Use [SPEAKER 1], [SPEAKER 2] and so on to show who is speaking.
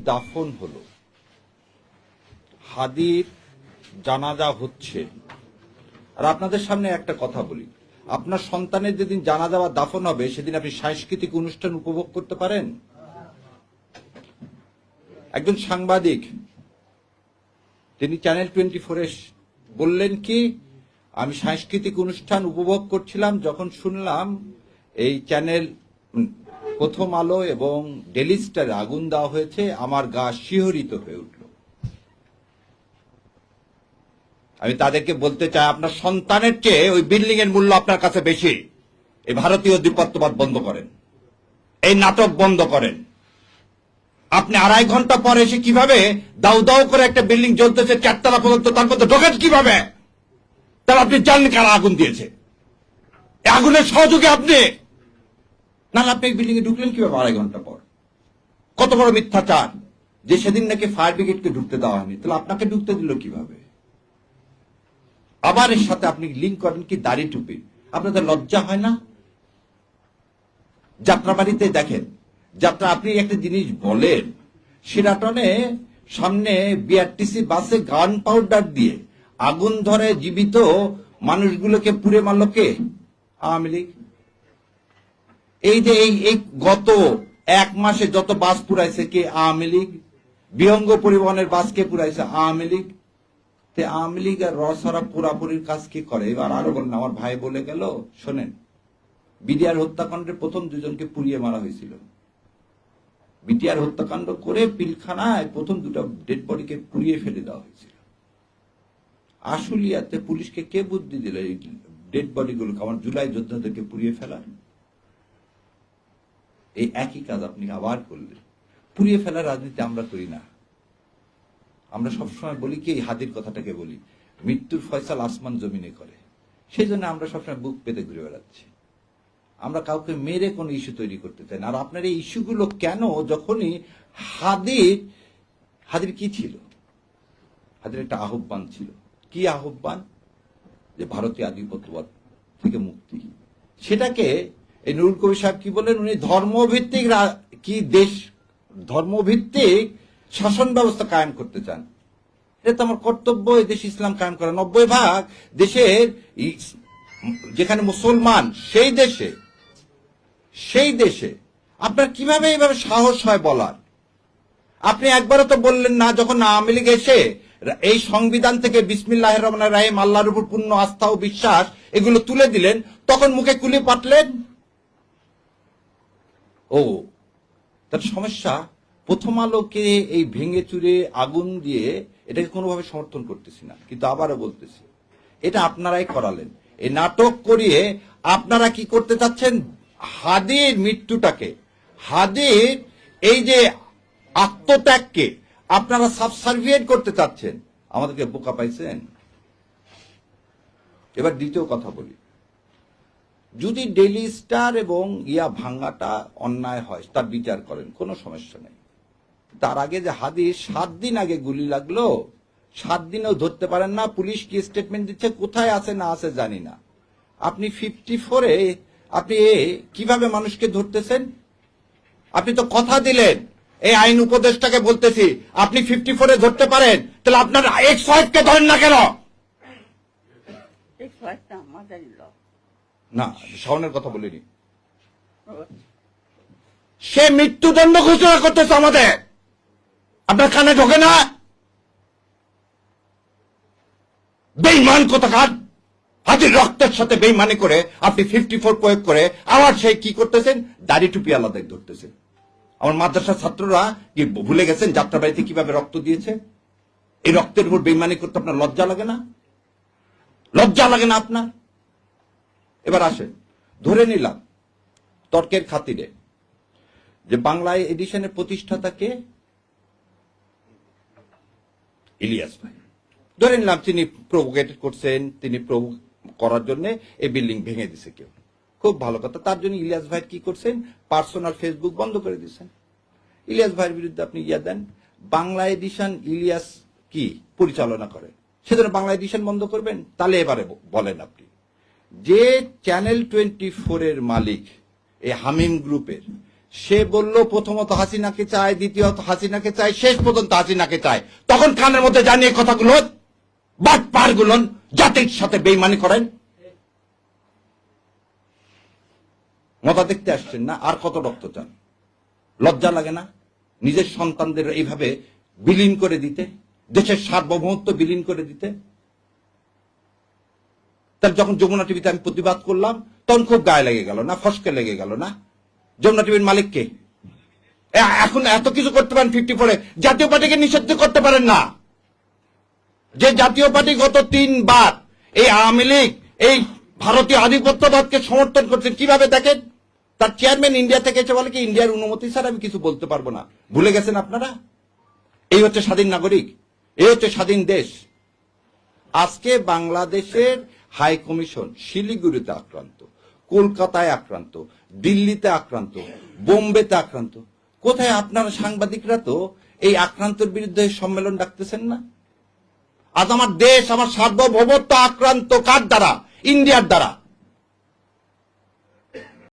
[SPEAKER 1] দাফন হলো, হাদির জানাজা হচ্ছে, আর আপনাদের সামনে একটা কথা বলি, আপনার সন্তানের যেদিন জানাজা বা দাফন হবে সেদিন আপনি সাংস্কৃতিক অনুষ্ঠান উপভোগ করতে পারেন? একজন সাংবাদিক তিনি চ্যানেল 24-এ বললেন কি, আমি সাংস্কৃতিক অনুষ্ঠান উপভোগ করছিলাম, যখন শুনলাম এই চ্যানেল প্রথম আলো এবং ডেইলি স্টারে আগুন দেওয়া হয়েছে, আমার গা শিহরিত হয়ে উঠল। আমি তাদেরকে বলতে চাই, আপনার সন্তানের চেয়ে ওই বিল্ডিং এর মূল্য আপনার কাছে বেশি। এই ভারতীয় আধিপত্যবাদ বন্ধ করেন, এই নাটক বন্ধ করেন। আপনি 2.5 ঘন্টা পরে এসে কিভাবে দাউ দাউ করে একটা বিল্ডিং জ্বলতেছে 4 তলা পর্যন্ত, তার মধ্যে ঢোকেন কিভাবে? তাহলে আপনি জানেন কারা আগুন দিয়েছে? এই আগুনের সহযোগী আপনি, নাহলে আপনি এই বিল্ডিং এ ঢুকলেন কিভাবে 2.5 ঘন্টা পর? কত বড় মিথ্যাচার যে সেদিন নাকি ফায়ার ব্রিগেডকে ঢুকতে দেওয়া হয়নি, তাহলে আপনাকে ঢুকতে দিল কিভাবে? আবার এর সাথে আপনি লিঙ্ক করেন কি দাড়ি টুপি। আপনাদের লজ্জা হয় না? যাত্রাবাড়িতে দেখেন, যাত্রা আপনি একটা জিনিস বলেন, সিরাটনে সামনে বিআরটিসি বাসে গান পাউডার দিয়ে আগুন ধরে জীবিত মানুষগুলোকে পুড়ে মারল কে? আওয়ামী লীগ। এই যে এই গত 1 মাসে যত বাস পুরাইছে কে? আওয়ামী লীগ। বিহঙ্গ পরিবহনের বাস কে পুরাইছে? আওয়ামী লীগ। আওয়ামী লীগ আর রসরা পুরাপুরির কাজ কি করে? এবার আরো বলেন, আমার ভাই বলে গেল, শোনেন, বিডিআর হত্যাকাণ্ডের প্রথম 2 জনকে পুড়িয়ে মারা হয়েছিল। বিটিআর হত্যাকাণ্ড করে পিলখানায় প্রথম 2টা ডেড বডিকে পুড়িয়ে ফেলে দেওয়া হয়েছিল। আশুলিয়াতে পুলিশকে কে বুদ্ধি দিল এই ডেড বডিগুলোকে, আমার জুলাই যোদ্ধাদেরকে পুড়িয়ে ফেলার? এই একই কাজ আপনি আবার করলেন। পুড়িয়ে ফেলার রাজনীতি আমরা করি না। আমরা সবসময় বলি কি, এই হাদির কথাটাকে বলি, মৃত্যুর ফয়সাল আসমান জমিনে করে। সেই জন্য আমরা সবসময় বুক পেতে ঘুরে বেড়াচ্ছি। আমরা কাউকে মেরে কোনো ইস্যু তৈরি করতে চাই না। আর আপনার এই ইস্যুগুলো কেন? যখনই হাদির কি ছিল? হাদির একটা আহ্বান ছিল। কি আহ্বান? যে ভারতীয় আধিপত্যবাদ থেকে মুক্তি। সেটাকে এই নুরুল কবির সাহেব কি বলেন, উনি ধর্মভিত্তিক কি দেশ, ধর্মভিত্তিক শাসন ব্যবস্থা কায়েম করতে চান। এটা তো আমার কর্তব্য, এই দেশ ইসলাম কায়েম করা। 90% দেশের যেখানে মুসলমান, সেই দেশে আপনার কিভাবে এইভাবে সাহস হয় বলার? আপনি একবারও তো বললেন না, যখন আওয়ামী লীগ এসে এই সংবিধান থেকে বিসমিল্লাহির রহমানির রহিম, আল্লাহর উপর পূর্ণ আস্থা ও বিশ্বাস এগুলো তুলে দিলেন, তখন মুখে কুলি পাটলেন। ও তার সমস্যা, প্রথম আলোকে এই ভেঙে চুরে আগুন দিয়ে এটাকে কোনোভাবে সমর্থন করতেছি না, কিন্তু আবারও বলতেছি, এটা আপনারাই করালেন। এই নাটক করিয়ে আপনারা কি করতে চাচ্ছেন? হাদির মৃত্যুটাকে, হাদির এই যে আত্মত্যাগকে আপনারা সাবসার্ভিয়েট করতে চাচ্ছেন। আমাদেরকে বোকা পাইছেন। এবার দ্বিতীয় কথা বলি, যদি ডেইলি স্টার এবং ভাঙ্গাটা অন্যায় হয়, তার বিচার করেন, কোনো সমস্যা নেই। তার আগে যে হাদির 7 দিন আগে গুলি লাগলো, 7 দিনেও ধরতে পারেন না। পুলিশ কি স্টেটমেন্ট দিচ্ছে, কোথায় আছে না আছে জানি না। আপনি 54-এ আপনি কিভাবে মানুষকে ধরতেছেন? আপনি তো কথা দিলেন, এই আইন উপদেষ্টাকে বলতেছি, আপনি 54-এ ধরতে পারেন, তাহলে আপনার এক্স ওয়াইফকে ধরেন না কেন? না, শাওনের কথা বলিনি। সে মৃত্যুদণ্ড ঘোষণা করতেছে আমাদের, আপনার কানে ঢোকে না? বেঈমান কোথাকার! হাদির রক্তের সাথে বেঈমানি করে আপনি 54 প্রয়োগ করে আবার সেই কি করতেছেন? দাড়ি টুপি আলাদা ধরতেছেন। আমার মাদ্রাসার ছাত্ররা কি ভুলে গেছেন যাত্রাবাড়িতে কিভাবে রক্ত দিয়েছে? এই রক্তের উপর বেঈমানি করতে আপনার লজ্জা লাগে না? লজ্জা লাগে না আপনার? এবার আসেন, ধরে নিলাম তর্কের খাতিরে যে বাংলা এডিশনের প্রতিষ্ঠাতা কে? ইলিয়াস ভাই। ধরে নিলাম তিনি প্রভোকেট করছেন, তিনি করার জন্য এই বিল্ডিং ভেঙে দিছে কেউ, খুব ভালো কথা। তার জন্য ইলিয়াস ভাই কি করছেন? পার্সোনাল ফেসবুক বন্ধ করে দিয়েছেন। ইলিয়াস ভাইয়ের বিরুদ্ধে আপনি দেন, বাংলা এডিশন ইলিয়াস কি পরিচালনা করে, সেজন্য বাংলা এডিশন বন্ধ করবেন? তাহলে এবারে বলেন, আপনি যে চ্যানেল 24-এর মালিক, এই হামিম গ্রুপের, সে বলল প্রথমত হাসিনাকে চায়, দ্বিতীয়ত হাসিনাকে চায়, শেষ পর্যন্ত হাসিনাকে চায়। তখন কানের মধ্যে জানিয়ে কথাগুলো বাট পার গুলন জাতির সাথে বেইমানি করেন। মজা দেখতে আসছেন না? আর কত রক্ত চান? লজ্জা লাগে না নিজের সন্তানদের এইভাবে বিলীন করে দিতে, দেশের সার্বভৌমত্ব বিলীন করে দিতে? তার যখন যমুনা টিভিতে আমি প্রতিবাদ করলাম তখন খুব গায়ে লেগে গেল না? ফসকে লেগে গেল না? যমুনা টিভির মালিককে এখন এত কিছু করতে পারেন 54-এ, জাতীয় পার্টিকে নিষিদ্ধ করতে পারেন না। যে জাতীয় পার্টি গত 3 বার এই আওয়ামী লীগ, এই ভারতীয় আধিপত্যবাদকে সমর্থন করছেন, কিভাবে দেখেন? তার চেয়ারম্যান ইন্ডিয়া থেকে এসে বলে কি ইন্ডিয়ার অনুমতি ছাড়া আমি কিছু বলতে পারবো না। ভুলে গেছেন আপনারা? এই হচ্ছে স্বাধীন নাগরিক, এই হচ্ছে স্বাধীন দেশ। আজকে বাংলাদেশের হাই কমিশন শিলিগুড়িতে আক্রান্ত, কলকাতায় আক্রান্ত, দিল্লিতে আক্রান্ত, বোম্বেতে আক্রান্ত। কোথায় আপনারা সাংবাদিকরা তো এই আক্রান্তের বিরুদ্ধে সম্মেলন ডাকতেছেন না? আজ আমার দেশ, আমার সার্বভৌমত্ব আক্রান্ত কার দ্বারা? ইন্ডিয়ার দ্বারা।